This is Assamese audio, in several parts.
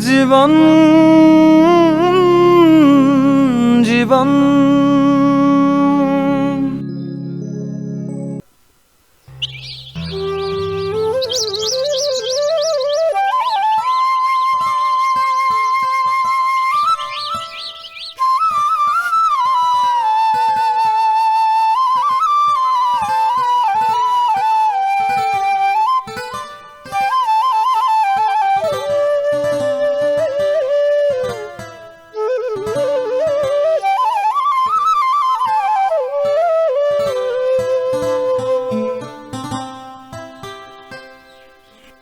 জীবন জীবন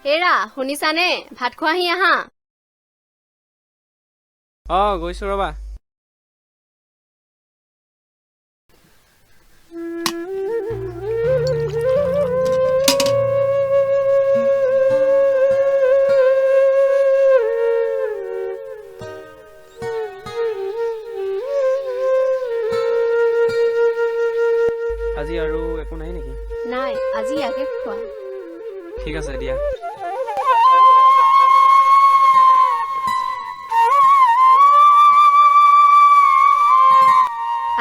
হেৰা শুনিছানে ভাত খোৱাহি আহা গৈছো ৰবা আজি আৰু একো নাই নেকি নাই আজি ইয়াকে খোৱা ঠিক আছে দিয়া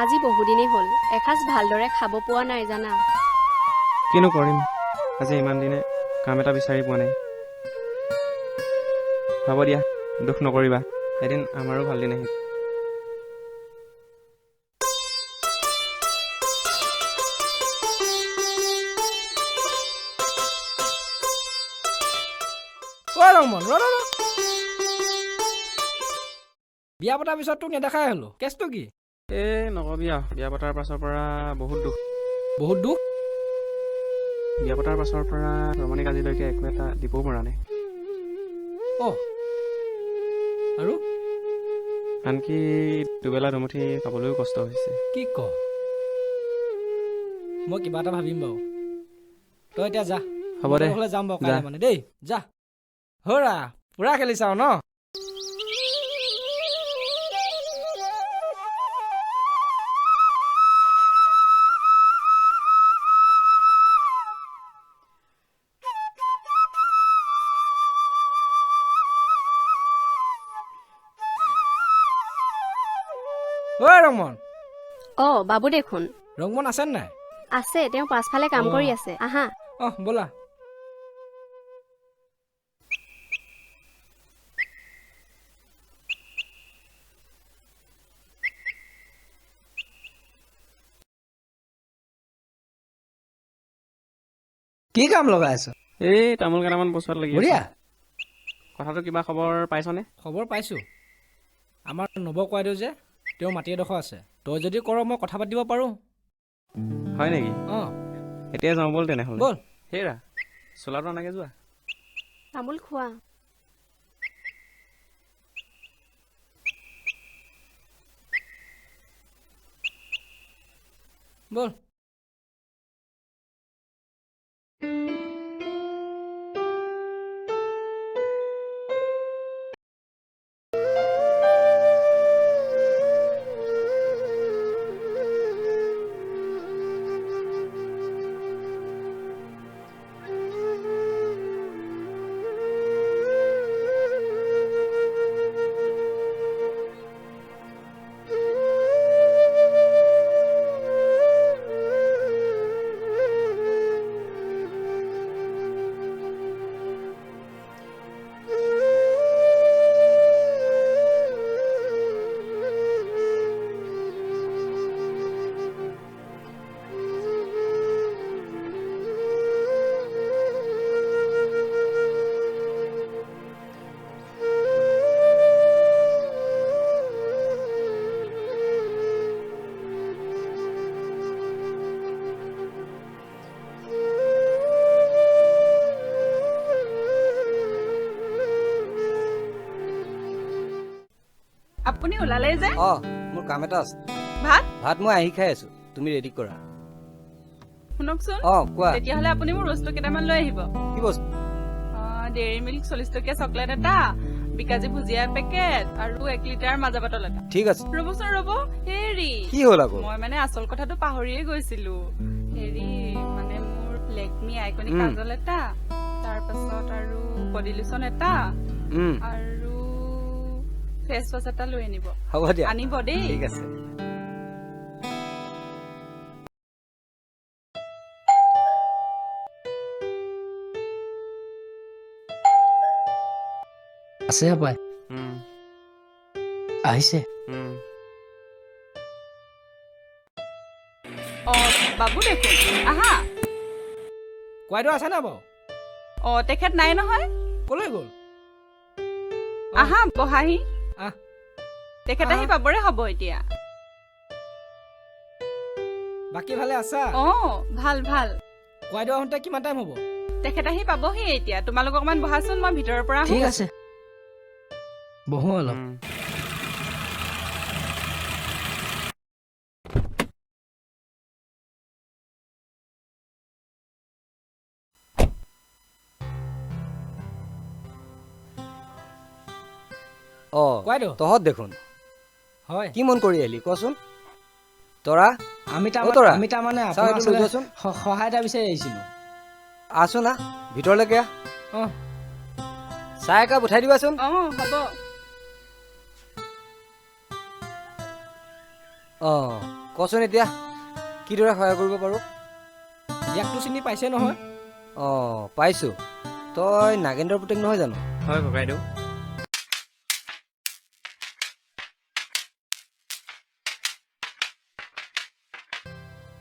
আজি বহুদিনেই হ'ল এসাঁজ ভালদৰে খাব পোৱা নাই জানা কিনো কৰিম আজি ইমান দিনে কাম এটা বিচাৰি পোৱা নাই হ'ব দিয়া দুখ নকৰিবা এদিন আমাৰো ভাল দিন আহিব ৰংমন বিয়া পতাৰ পিছত তোক নেদেখাই হলো কেছটো কি নকবি আৰু বিয়া পতাৰ পাছৰ পৰা বহুত দুখ বিয়া পতাৰ পাছৰ পৰা ৰমণীক আজিলৈকে একো এটা দিবও পৰা নাই আৰু আনকি দুবেলা দুমুঠি খাবলৈও কষ্ট হৈছে কি ক মই কিবা এটা ভাবিম বাৰু তই এতিয়া যা হ'ব দে হ'লে যাম বাৰু কাইলৈ মানে দেই যা হৰা পুৰা খেলিছা ন ৰংমন বাবু দেখোন ৰংমন আছে নাই আছে তেওঁ পাছফালে কাম কৰি আছে আহা ব'লা কি কাম লগাই আছ তামোল কেইটামান বচোৱাত লাগি বঢ়িয়া কথাটো কিবা খবৰ পাইছনে খবৰ পাইছো আমাৰ নৱ কোৱাইদেউ যে তেওঁ মাটি এডোখৰ আছে তই যদি কৰ মই কথা পাতিব পাৰোঁ হয় নেকি এতিয়া যাওঁ ব'ল তেনেহ'লে ব'ল হেৰা চোলাটো আনাগে যোৱা তামোল খোৱা ব'ল আপুনি ওলালে যে মোৰ কাম এটা আছে ভাত মই আহি খাই আছো তুমি ৰেডি কৰা শুনকচোন কোৱা তেতিয়াহ'লে আপুনি মোৰ বস্তু কেইটামান লৈ আহিব কি বস্তু ডেইৰী মিল্ক 40 টকীয়া চকলেট এটা বিকাজী ভুজিয়া পেকেট আৰু 1 লিটাৰ মাজা বটল এটা ঠিক আছে ৰ'বচোন ৰ'ব হেৰি কি হ'ল আকৌ মই মানে আচল কথাটো পাহৰিয়ে গৈছিলো হেৰি মানে মোৰ লেকমি আইকনিক কাজল এটা তাৰ পাছত আৰু বডি লোচন এটা আৰু ফেচ ৱাছ এটা লৈ আনিব হ'ব দিয়া আনিব দেই ঠিক আছে আছে আপাই উম, আহিছে উম। অ বাবু দেখোন আহা কোৱাইদেউ আছে না বাৰু অ তেখেত নাই নহয় ক'লৈ গ'ল আহা বহাহি আহ তেখেত আহি পাবৰে হ'ব এতিয়া বাকী ভালে আছা অ ভাল ভাল কোৱাইদেউ আহোঁতে কিমান টাইম হ'ব তেখেত আহি পাবহি এতিয়া তোমালোক অকমান বহাচোন মই ভিতৰৰ পৰা ঠিক আহোঁ। আছে বহো অলপ উম। অ কোৱাইদেউ তহঁত দেখোন হয় কি মন কৰি আহিলি কচোন তৰা আমি তৰা? তাৰমানে চাওঁ আপোনাৰ এইটো লৈ ওচৰলৈ যোৱাচোন। সহায় এটা বিচাৰি আহিছিলোঁ আছো না ভিতৰলৈকে আহ অঁ চাহ একাপ উঠাই দিবাচোন অ হ'ব অ কচোন এতিয়া কিদৰে সহায় কৰিব পাৰোঁ ইয়াকতো চিনি পাইছে নহয় অ পাইছোঁ তই নাগেন্দ্ৰৰ পুতেক নহয় জানো হয় ককাইদেউ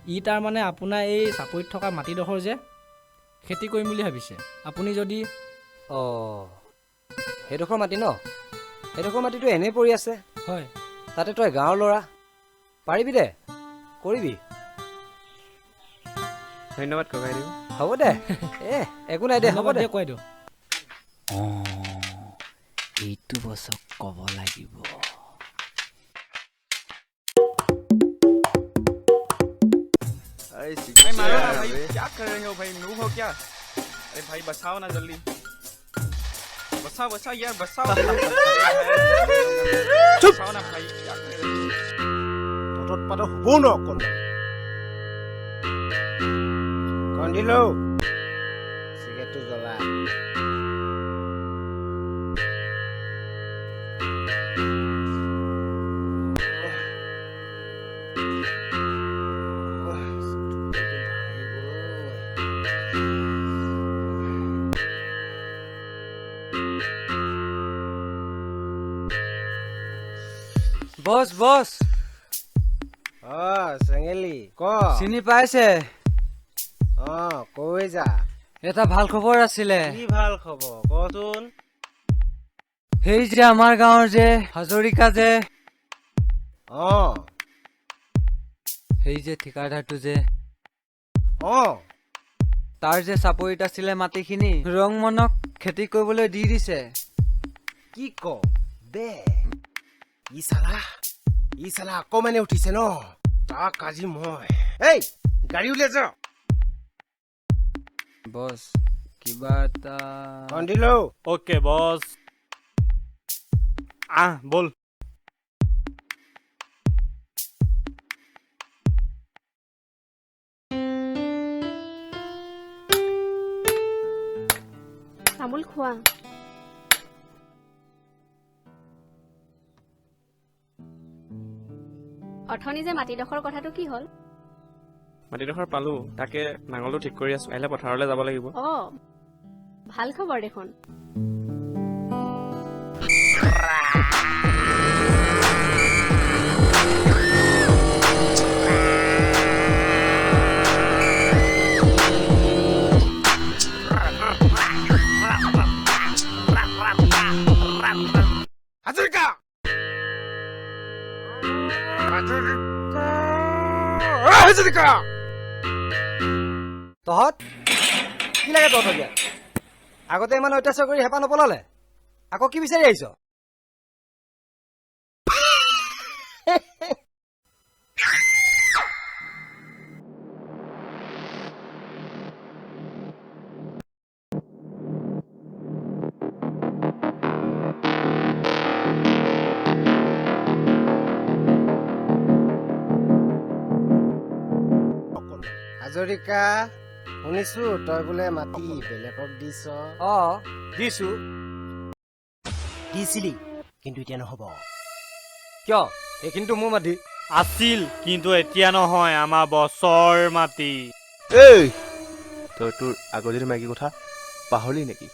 ই তাৰমানে আপোনাৰ এই চাপৰিত থকা মাটিডোখৰ যে খেতি কৰিম বুলি ভাবিছে আপুনি যদি অ সেইডোখৰ মাটি ন সেইডোখৰ মাটিটো এনেই পৰি আছে হয় তাতে তই গাঁৱৰ ল'ৰা পাৰিবি দে কৰিবি ধন্যবাদ ককাইদেউ হ'ব দে একো নাই দে হ'ব দে কোৱাইদেউ এইটো বছক ক'ব লাগিব भाई मारो ना भाई क्या कर रहे हो भाई नूब हो क्या अरे भाई बचाओ ना जल्दी बचाओ बचाओ यार बचाओ चुप बचाओ ना भाई क्या कर रहे हो ততত পাত হবও ন অকণ কন্দিলো চিগাৰেটটো জ্বলা বছ বছ অ চেঙেলি ক চিনি পাইছে অ কৈ যা এটা ভাল খবৰ আছিলে কি ভাল খবৰ কচোন সেই যে আমাৰ গাঁৱৰ যে হাজৰিকা যে অ সেই যে ঠিকাদাৰটো যে অ তাৰ যে চাপৰিত আছিলে মাটিখিনি ৰংমনক খেতি কৰিবলৈ দি দিছে কি ক দে ই চালা আকৌ মানে উঠিছে ন তাক আজি মই এই গাড়ী উলিয়াই যা বছ কিবা এটা কন্দিলো ओके बॉस आ बोल তামোল খোৱা অথনি যে মাটিডোখৰ কথাটো কি হ'ল মাটিডোখৰ পালো তাকে নাঙলটো ঠিক কৰি আছো আহিলে পথাৰলৈ যাব লাগিব অ ভাল খবৰ দেখোন হাজৰিকা হাজৰিকা তহঁত কি লাগে তহঁতক ইয়াত আগতে ইমান অত্যাচাৰ কৰি হেঁপাহ নপলালে আকৌ কি বিচাৰি আহিছ হাজৰিকা শুনিছো তই বোলে মাটি বেলেগক দিছ অ দিছো দিছিলি কিন্তু এতিয়া নহ'ব। কিয় সেইখিনিতো মোৰ মাটি। আছিল কিন্তু এতিয়া নহয়, আমাৰ বছৰ মাটি। এই তই তোৰ আগৰ মাইকী কথা পাহৰিলি নেকি?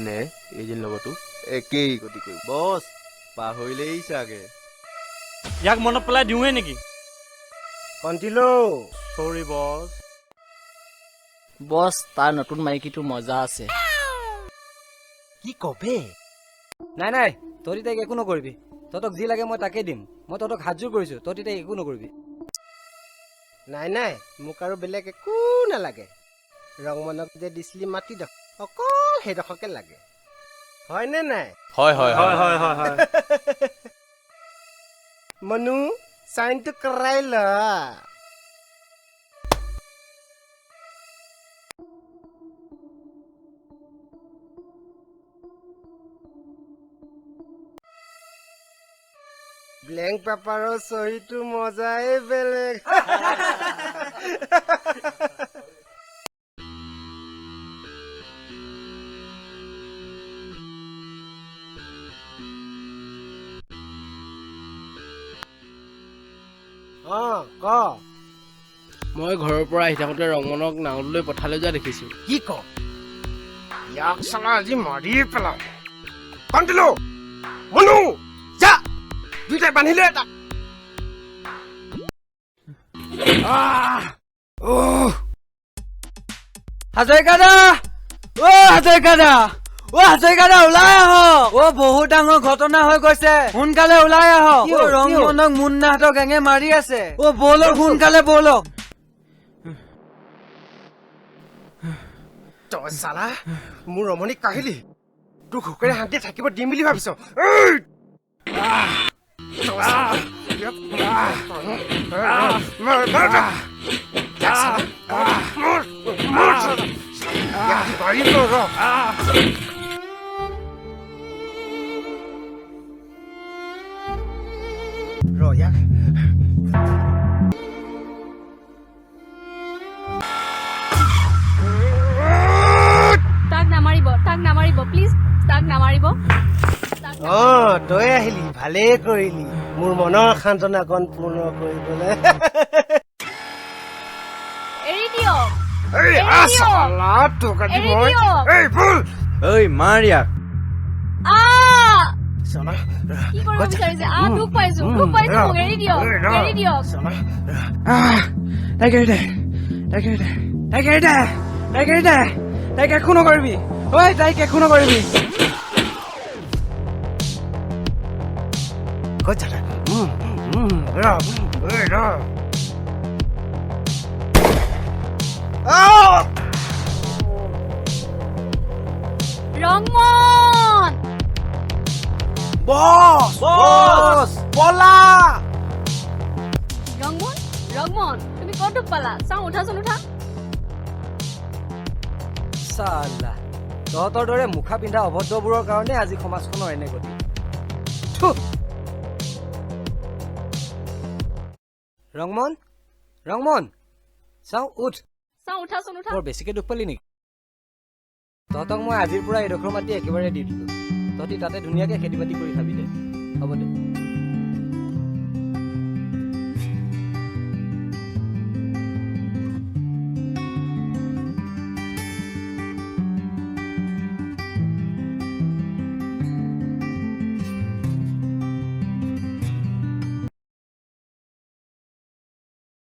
নে এইজনীৰ লগতো একেই গতি কৰি? বছ পাহৰিলেই চাগে। ইয়াক মনত পেলাই দিওঁৱে নেকি? কণ্টিলো চৰি বছ। বছ তাৰ নতুন মাইকীটো মজা আছে। কি কবে? নাই নাই তহঁতি তাইক একো নকৰিবি। তহঁতক যি লাগে মই তাকে দিম। মই তহঁতক হাতযোৰ কৰিছো, তহঁতি তাইক একো নকৰিবি। নাই নাই মোক আৰু বেলেগ একো নালাগে। ৰংমনক যে দিছিলি মাটিডোখৰ অকল সেইডোখৰকে লাগে, হয়নে নাই? হয় হয় হয় হয় হয় হয়। মনু চাইনটো কৰাই ল। ব্লেংক পেপাৰৰ চহীটো মজাই বেলেগ। ক মই ঘৰৰ পৰা আহি থাকোঁতে ৰঙমনক নাঙললৈ পথাৰলৈ যোৱা দেখিছো। কি ক? ইয়াক চালা আজি মাৰি পেলাম। কণ্টিলো মনু যা, দুইটাই বান্ধিলে এটা। হাজৰিকা দা, অ হাজৰিকা দা, অ হাজৰিকা দা ওলাই আহক। অ বহুত ডাঙৰ ঘটনা হৈ গৈছে, সোনকালে ওলাই আহক। অ ৰংমনক মুন্নাহঁতৰ গেঙে মাৰি আছে। অ বলক সোনকালে বলক। তই চালা মোৰ ৰমণীক কাহিলি, তোক সুখেৰে শান্তিয়ে থাকিব দিম বুলি ভাবিছ? ইয়াক তাক নামাৰিব প্লিজ, তাক নামাৰিব। তই আহিলি ভালেই কৰিলি মোৰ মনৰ সান্তনাকণ পূৰ্ণ কৰিবলৈ। এৰি দিয়ক, ঐ মাৰ ইয়াক। কি কৰিব বিচাৰিছে? দুখ পাইছো মোক এৰি দিয়ক, এৰি দিয়ক। তাইক একো নকৰিবি, ঐ তাইক একো নকৰিবি। ৰংমন ৰংমন তুমি ক'ত দুখ পালা? চাওঁ উঠাচোন উঠা। চালা তহঁতৰ দৰে মুখা পিন্ধা অভদ্ৰবোৰৰ কাৰণে আজি সমাজখনৰ এনে গতি। ৰংমন ৰংমন চাওঁ উঠ। চাওঁ উঠাচোন উঠা। বৰ বেছিকে দুখ পালি নেকি? তহঁতক মই আজিৰ পৰা এইডোখৰ মাটি একেবাৰে দি দিলো, তহঁতি তাতে ধুনীয়াকে খেতি বাতি কৰি খাবি দে। হ'ব দে।